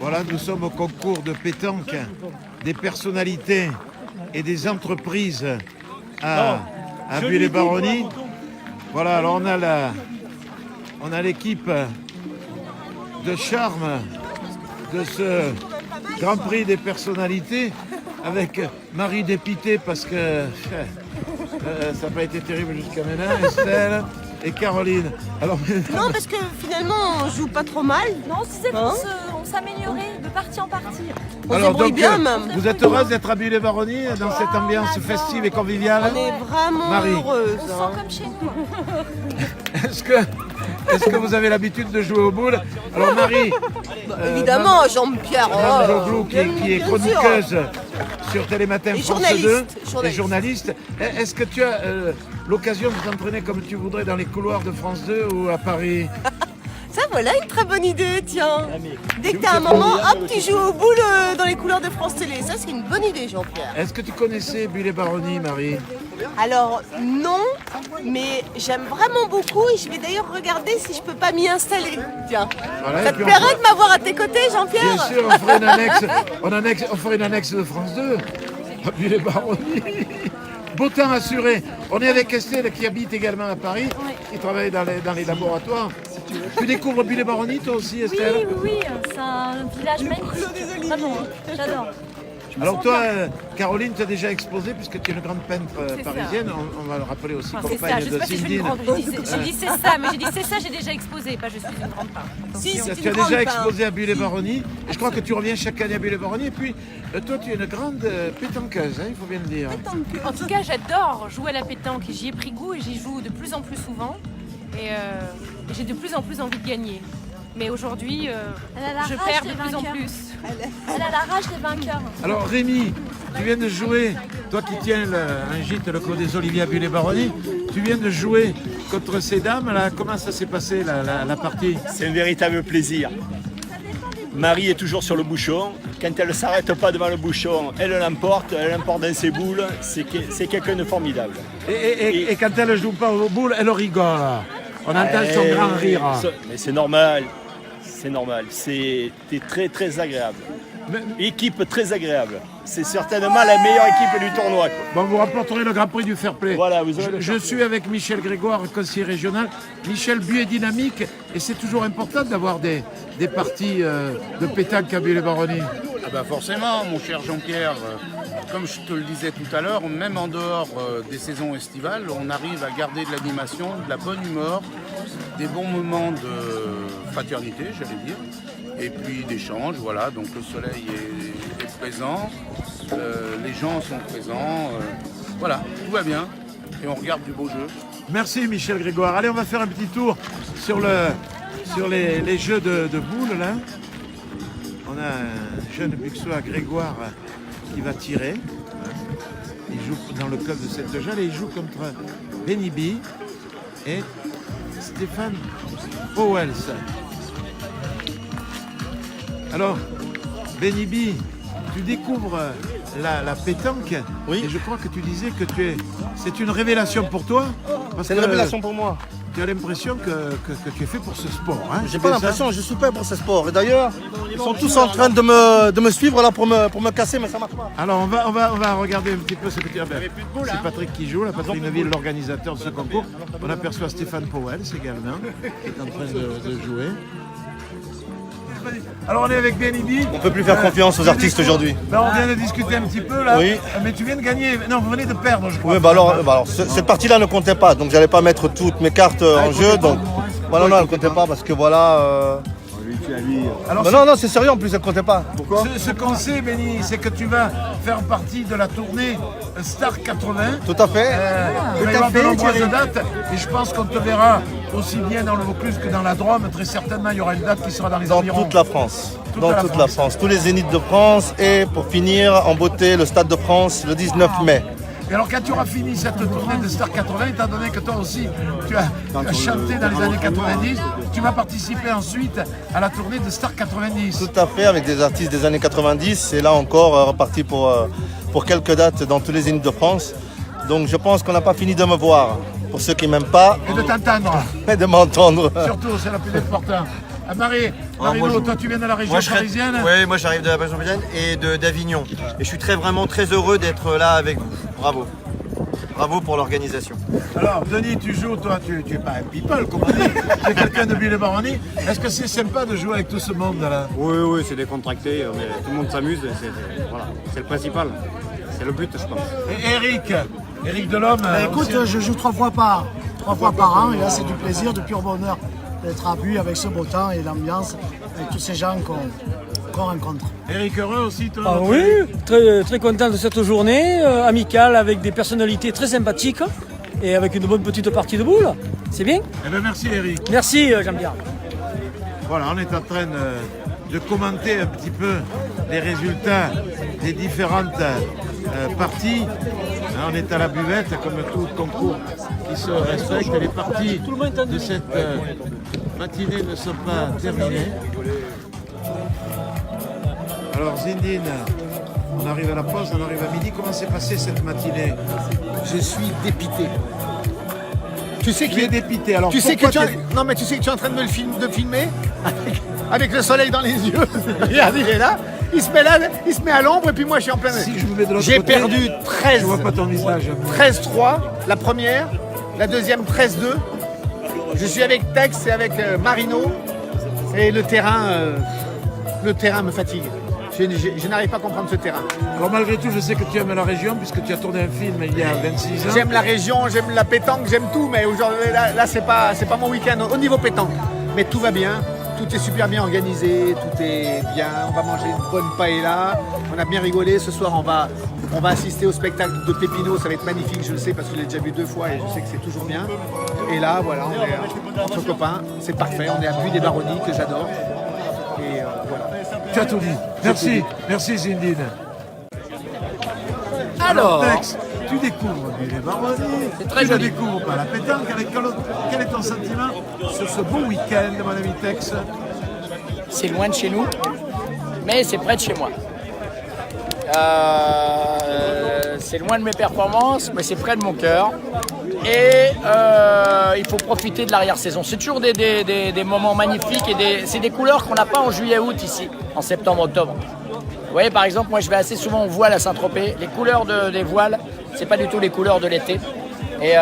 Voilà, nous sommes au concours de pétanque des personnalités et des entreprises à Buis-les-Baronnies. Voilà, alors on a l'équipe de charme de ce Grand Prix des personnalités avec Marie Dépité parce que ça n'a pas été terrible jusqu'à maintenant, Estelle et Caroline. Alors, non, parce que finalement on joue pas trop mal. Non, c'est pour s'améliorer de partie en partie. On se débrouille bien même. Vous êtes heureuse d'être à Buis-les-Baronnies dans cette ambiance festive et conviviale? On est vraiment Marie. heureuse. On se sent comme chez nous. Est-ce que vous avez l'habitude de jouer au boule? Alors Marie, Évidemment, Jean-Pierre. Mme Joglou, qui est bien chroniqueuse sur Télématin Et France journaliste, 2, et journaliste. Est-ce que tu as l'occasion de t'entraîner comme tu voudrais dans les couloirs de France 2 ou à Paris? Ça, voilà une très bonne idée, tiens. Dès que t'as un moment, hop, tu joues au boule dans les couleurs de France Télé. Ça, c'est une bonne idée, Jean-Pierre. Est-ce que tu connaissais Buis-les-Baronnies, Marie? Alors, non, mais j'aime vraiment beaucoup et je vais d'ailleurs regarder si je peux pas m'y installer. Tiens, Voilà, ça et te puis plairait de m'avoir à tes côtés, Bien Jean-Pierre? sûr, on ferait une annexe de France 2 à Buis-les-Baronnies. Beau temps assuré. On est avec Estelle qui habite également à Paris, qui travaille dans les laboratoires. Tu découvres Buis-les-Baronnies toi aussi, Estelle? Oui, c'est un village magnifique. Vraiment, j'adore. Alors toi, Caroline, tu as déjà exposé puisque tu es une grande peintre parisienne. On va le rappeler aussi, Enfin, c'est ça, compagne je sais de pas si je suis une Cindine. grande. J'ai dit c'est ça, mais j'ai dit c'est ça, j'ai déjà exposé, pas je suis une grande peintre. Si, c'est Tu as une grande déjà peintre. exposé à Buis-les-Baronnies et je crois que tu reviens chaque année à Buis-les-Baronnies. Et puis, toi, tu es une grande pétanqueuse, hein, il faut bien le dire. En tout cas, j'adore jouer à la pétanque. J'y ai pris goût et j'y joue de plus en plus souvent. Et j'ai de plus en plus envie de gagner. Mais aujourd'hui, je perds de plus en plus. Elle a la rage des vainqueurs. Alors Rémi, tu viens de jouer, toi qui tiens un gîte, le Clos des Oliviers à Buis-les-Baronnies, tu viens de jouer contre ces dames, là. Comment ça s'est passé la partie? C'est un véritable plaisir. Marie est toujours sur le bouchon. Quand elle ne s'arrête pas devant le bouchon, elle l'emporte dans ses boules. C'est quelqu'un de formidable. Et quand elle joue pas au boule, elle rigole. On entend son grand rire. Mais c'est normal. C'est normal. C'était très très agréable. Équipe très agréable. C'est certainement la meilleure équipe du tournoi, quoi. Bon, vous rapporterez le Grand Prix du Fair Play. Voilà, vous aurez Je suis avec Michel Grégoire, conseiller régional. Michel, Buis est dynamique et c'est toujours important d'avoir des parties de pétanque à Buis-les-Baronnies. Ah bah forcément, mon cher Jean-Pierre, comme je te le disais tout à l'heure, même en dehors des saisons estivales, on arrive à garder de l'animation, de la bonne humeur, des bons moments de fraternité, j'allais dire, et puis d'échange, voilà, donc le soleil est présent, les gens sont présents, voilà, tout va bien, et on regarde du beau jeu. Merci Michel Grégoire. Allez, on va faire un petit tour sur les jeux de boules, là. On a un jeune buxois, Grégoire, qui va tirer. Il joue dans le club de Cette-Jeanne et il joue contre Benny B et Stéphane Powells. Alors, Benny B, tu découvres la pétanque. Oui. Et je crois que tu disais que c'est une révélation pour toi. C'est une révélation pour moi. Tu as l'impression que tu es fait pour ce sport. Hein? J'ai pas l'impression, je suis fait pour ce sport. Et d'ailleurs, ils sont tous en train de me suivre là pour me casser, mais ça marche pas. Alors on va regarder un petit peu ce que tu as fait. C'est Patrick qui joue, là, Patrick Neville, l'organisateur de ce concours. On aperçoit Stéphane Powells également, qui est en train de jouer. Alors on est avec Benny B. On peut plus faire confiance aux artistes aujourd'hui. Ben, on vient de discuter un petit peu là. Oui. Mais tu viens de gagner. Non, vous venez de perdre, je crois. Oui, alors cette partie-là ne comptait pas, donc j'allais pas mettre toutes mes cartes en jeu. Donc voilà, non, elle ne comptait pas parce que voilà. Alors, non, c'est sérieux en plus, elle ne comptait pas. Pourquoi? Ce qu'on sait, Benny, c'est que tu vas faire partie de la tournée Star 80. Tout à fait. Il va y avoir de nombreuses dates et je pense qu'on te verra aussi bien dans le Vaucluse que dans la Drôme. Très certainement, il y aura une date qui sera dans les Dans environs. toute la France. Dans toute la France. Tous les zéniths de France et pour finir en beauté le Stade de France le 19 mai. Et alors quand tu auras fini cette tournée de Star 80, étant donné que toi aussi tu as chanté dans les années 90, tu vas participer ensuite à la tournée de Star 90. Tout à fait, avec des artistes des années 90 et là encore reparti pour quelques dates dans tous les zéniths de France. Donc je pense qu'on n'a pas fini de me voir. Pour ceux qui ne m'aiment pas, Et de t'entendre. et de m'entendre. Surtout, c'est le plus important. Marino, toi tu viens de la région parisienne? Oui, moi j'arrive de la région parisienne et d'Avignon. Et je suis vraiment très heureux d'être là avec vous. Bravo. Bravo pour l'organisation. Alors, Denis, tu joues, toi, tu es pas un people, comme on dit. Tu es quelqu'un de Buis-les-Baronnies. Est-ce que c'est sympa de jouer avec tout ce monde-là? Oui, c'est décontracté, mais tout le monde s'amuse. Voilà, c'est le principal. C'est le but, je pense. Et Eric Delhomme. Écoute, je joue 3 fois par an, et là c'est du plaisir, du pur bonheur d'être à Buis avec ce beau temps et l'ambiance, avec tous ces gens qu'on rencontre. Eric, heureux aussi, toi? Ah oui, très content de cette journée amicale avec des personnalités très sympathiques et avec une bonne petite partie de boules. C'est bien. Eh bien, merci Eric. Merci Jean-Pierre. Voilà, on est en train de commenter un petit peu les résultats des différentes parties. On est à la buvette, comme tout concours qui se respecte. Les parties de cette matinée ne sont pas terminées. Alors Zindine, on arrive à la pause, on arrive à midi. Comment s'est passée cette matinée? Je suis dépité. Tu sais qui est dépité. Alors tu sais que non mais tu sais que tu es en train de filmer avec le soleil dans les yeux. Regarde, il est là. Il se met à l'ombre et puis moi je suis en plein. Si je me mets de l'autre J'ai côté, perdu 13. Je vois pas ton visage. 13-3 la première, la deuxième 13-2. Je suis avec Tex et avec Marino et le terrain me fatigue. Je n'arrive pas à comprendre ce terrain. Alors malgré tout, je sais que tu aimes la région puisque tu as tourné un film il y a 26 ans. J'aime la région, j'aime la pétanque, j'aime tout, mais aujourd'hui là c'est pas mon week-end au niveau pétanque. Mais tout va bien, tout est super bien organisé, tout est bien. On va manger une bonne paella, on a bien rigolé. Ce soir on va assister au spectacle de Pépino, ça va être magnifique, je le sais parce que je l'ai déjà vu 2 fois et je sais que c'est toujours bien. Et là voilà, on est entre copains, c'est parfait, on est à Buis-les-Baronnies que j'adore. Et voilà. Tu as tout dit. Merci, merci Zindine. Alors Tex, tu découvres Buis-les-Baronnies, tu ne découvres pas la pétanque. Quel est ton sentiment sur ce beau week-end, mon ami Tex? C'est loin de chez nous, mais c'est près de chez moi. C'est loin de mes performances, mais c'est près de mon cœur. Et il faut profiter de l'arrière-saison. C'est toujours des moments magnifiques et c'est des couleurs qu'on n'a pas en juillet-août ici, en septembre-octobre. Vous voyez, par exemple, moi je vais assez souvent en voile à Saint-Tropez. Les couleurs des voiles, c'est pas du tout les couleurs de l'été. Et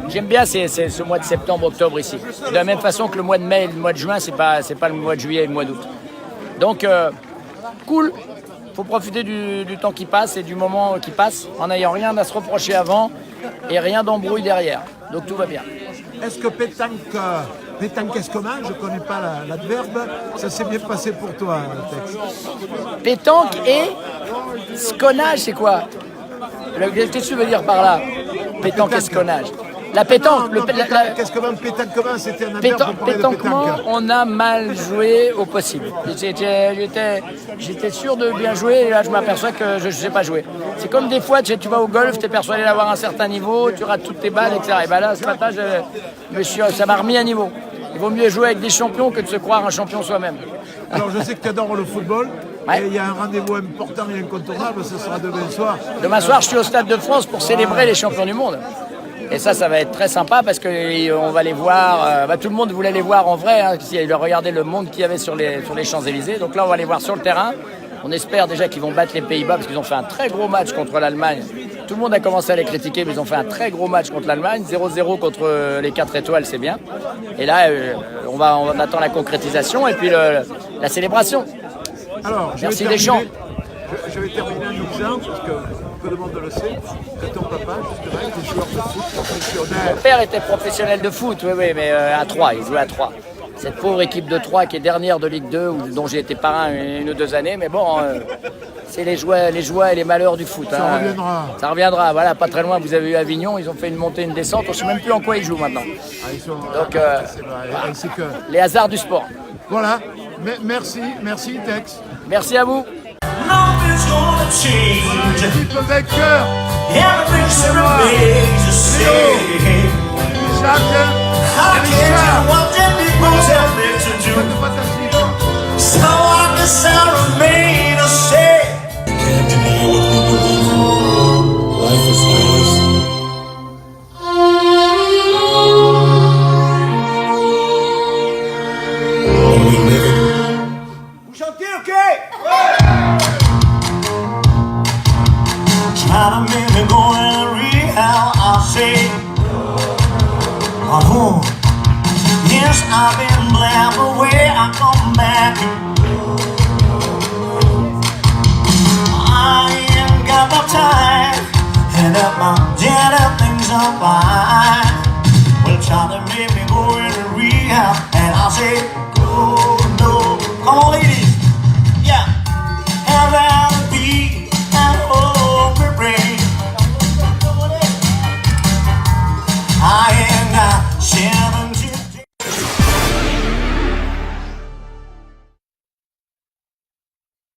j'aime bien ce mois de septembre-octobre ici. De la même façon que le mois de mai et le mois de juin, c'est pas le mois de juillet et le mois d'août. Donc, cool. Il faut profiter du temps qui passe et du moment qui passe en n'ayant rien à se reprocher avant et rien d'embrouille derrière. Donc tout va bien. Est-ce que pétanque escomage, je ne connais pas l'adverbe, ça s'est bien passé pour toi, Tex? Pétanque et sconnage, c'est quoi? Qu'est-ce que tu veux dire par là? Pétanque esconnage. La pétanque, qu'est-ce que pétanquement, c'était un adverbe pour parler de pétanque. On a mal joué au possible. J'étais sûr de bien jouer et là je m'aperçois que je ne sais pas jouer. C'est comme des fois, tu vas au golf, tu es persuadé d'avoir un certain niveau, tu rates toutes tes balles, etc. Et bien là, ce matin, ça m'a remis à niveau. Il vaut mieux jouer avec des champions que de se croire un champion soi-même. Alors je sais que tu adores le football. Ouais. Et il y a un rendez-vous important et incontournable, ce sera demain soir. Demain soir, je suis au Stade de France pour célébrer les champions du monde. Et ça va être très sympa parce qu'on va les voir, tout le monde voulait les voir en vrai, il a regardé le monde qu'il y avait sur les Champs-Élysées. Donc là, on va les voir sur le terrain. On espère déjà qu'ils vont battre les Pays-Bas parce qu'ils ont fait un très gros match contre l'Allemagne. Tout le monde a commencé à les critiquer, mais ils ont fait un très gros match contre l'Allemagne. 0-0 contre les 4 étoiles, c'est bien. Et là, on attend la concrétisation et puis la célébration. Alors, merci Deschamps. Je vais terminer en disant, parce que peu de monde le sait, que ton papa, justement, était joueur de foot professionnel. Mon père était professionnel de foot, oui, mais à 3, il jouait à 3. Cette pauvre équipe de 3 qui est dernière de Ligue 2, dont j'ai été parrain 1 ou 2 années, mais bon, c'est les joies et les malheurs du foot. Ça reviendra. Ça reviendra, voilà, pas très loin, vous avez eu Avignon, ils ont fait une montée, une descente, on ne sait même plus en quoi ils jouent maintenant. Donc, les hasards du sport. Voilà, merci Tex. Merci à vous. Philippe Baker, we living. Vous chantez, ok? Try to make me go in rehab, I say. Oh, yes, I've been blamed, but where I come back, I ain't got the time. Head up, I'm dead, and things are fine. Well, try to make me go in rehab, and I say, go, no, come on, ladies.